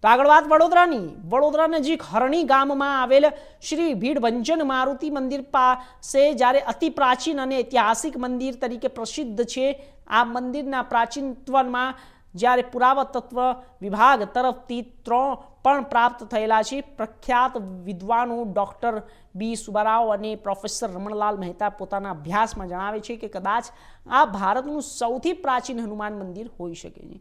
તો આગળ વાત વડોદરાની. વડોદરા નજીક હરણી ગામમાં આવેલ શ્રી ભીડભંજન મારુતિ મંદિર પાસે જ્યારે અતિ પ્રાચીન અને ઐતિહાસિક મંદિર તરીકે પ્રસિદ્ધ છે. આ મંદિરના પ્રાચીનત્વમાં જ્યારે પુરાતત્વ વિભાગ તરફથી 3 પણ પ્રાપ્ત થયેલા છે. પ્રખ્યાત વિદ્વાનો ડૉક્ટર બી સુબારાવ અને પ્રોફેસર રમણલાલ મહેતા પોતાના અભ્યાસમાં જણાવે છે કે કદાચ આ ભારતનું સૌથી પ્રાચીન હનુમાન મંદિર હોઈ શકે છે.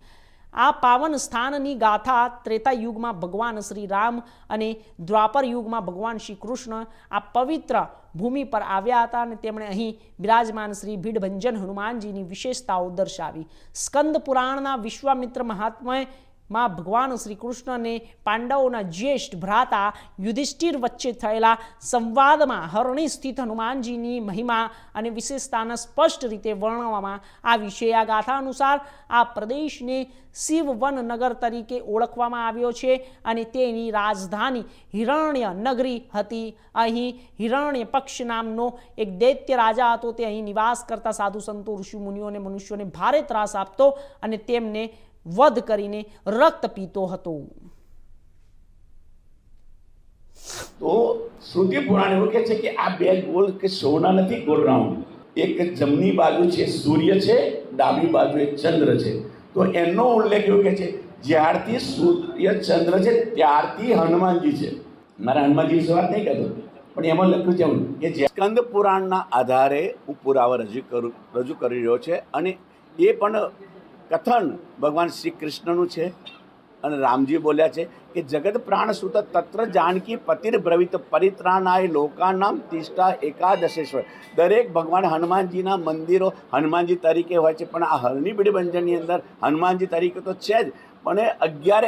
આ પાવન સ્થાનની ગાથા ત્રેતા યુગમાં ભગવાન શ્રી રામ અને દ્વાપર યુગમાં ભગવાન શ્રી કૃષ્ણ આ પવિત્ર ભૂમિ પર આવ્યા હતા અને તેમણે અહીં બિરાજમાન શ્રી ભીડભંજન હનુમાનજીની વિશેષતાઓ દર્શાવી. સ્કંદ પુરાણના વિશ્વામિત્ર મહાત્મ્યમાં ભગવાન શ્રી કૃષ્ણ અને પાંડવોના જ્યેષ્ઠ ભ્રાતા યુધિષ્ઠિર વચ્ચે થયેલા સંવાદમાં હરણી સ્થિત હનુમાનજીની મહિમા અને વિશેષતાને સ્પષ્ટ રીતે વર્ણવવામાં આવી છે. આ ગાથા અનુસાર આ પ્રદેશને શિવવન નગર તરીકે ઓળખવામાં આવ્યો છે અને તેની રાજધાની હિરણ્ય નગરી હતી. અહીં હિરણ્ય પક્ષ નામનો એક દૈત્ય રાજા હતો. તે અહીં નિવાસ કરતા સાધુ સંતો ઋષિ મુનિઓ અને મનુષ્યોને ભારે ત્રાસ આપતો અને તેમને વધ કરીને રક્ત પીતો હતો. તો શ્રુતિ પુરાણ એવું કહે છે કે આ બે ગોળ કે સોના નથી, ગોળ રાઉન્ડ. એક જમણી બાજુ છે સૂર્ય છે, ડાબી બાજુ એક ચંદ્ર છે. તો એનો ઉલ્લેખ એવું કહે છે જ્યારથી સૂર્ય ચંદ્ર છે ત્યારથી હનુમાનજી છે. મારા હનુમાનજી વિશે વાત નહીં કરતો, પણ એમાં લખ્યું છે કે સ્કંદ પુરાણના આધારે હું પુરાવા રજૂ કરી રહ્યો છે. અને એ પણ કથન ભગવાન શ્રી કૃષ્ણનું છે અને રામજી બોલ્યા છે કે જગત પ્રાણ સુત તત્ર જાનકી પતિર બ્રવિત પરિત્રાણાય લોકાનામ તિષ્ઠા એકાદશેશ્વર. દરેક ભગવાન હનુમાનજીના મંદિરો હનુમાનજી તરીકે હોય છે, પણ આ હરણી ભીડભંજનની અંદર હનુમાનજી તરીકે તો છે જ, પણ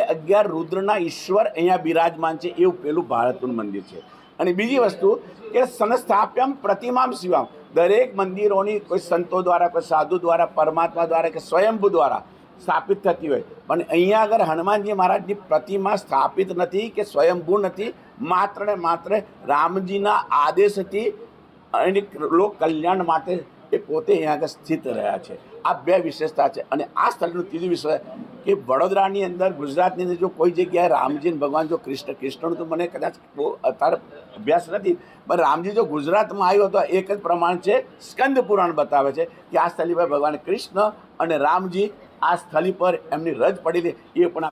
11 રુદ્રના ઈશ્વર અહીંયા બિરાજમાન છે. એવું પેલું ભારતનું મંદિર છે. અને બીજી વસ્તુ કે સંસ્થાપ્યમ પ્રતિમામ શિવામ. દરેક મંદિરોની કોઈ સંતો દ્વારા, કોઈ સાધુ દ્વારા, પરમાત્મા દ્વારા કે સ્વયંભૂ દ્વારા સ્થાપિત થતી હોય, પણ અહીંયા આગળ હનુમાનજી મહારાજની પ્રતિમા સ્થાપિત નથી કે સ્વયંભૂ નથી. માત્ર ને માત્ર રામજીના આદેશથી અને લોક કલ્યાણ માટે એ પોતે અહીંયા આગળ સ્થિત રહ્યા છે. આ બે વિશેષતા છે. અને આ સ્થળનું ત્રીજું વિષય કે વડોદરાની અંદર, ગુજરાતની અંદર જો કોઈ જગ્યાએ રામજી ભગવાન જો કૃષ્ણનું તો મને કદાચ બહુ અત્યારે અભ્યાસ નથી, પણ રામજી જો ગુજરાતમાં આવ્યો હતો એક જ પ્રમાણ છે. સ્કંદ પુરાણ બતાવે છે કે આ સ્થળી પર ભગવાન કૃષ્ણ અને રામજી આ સ્થળી પર એમની રજ પડેલી એ પણ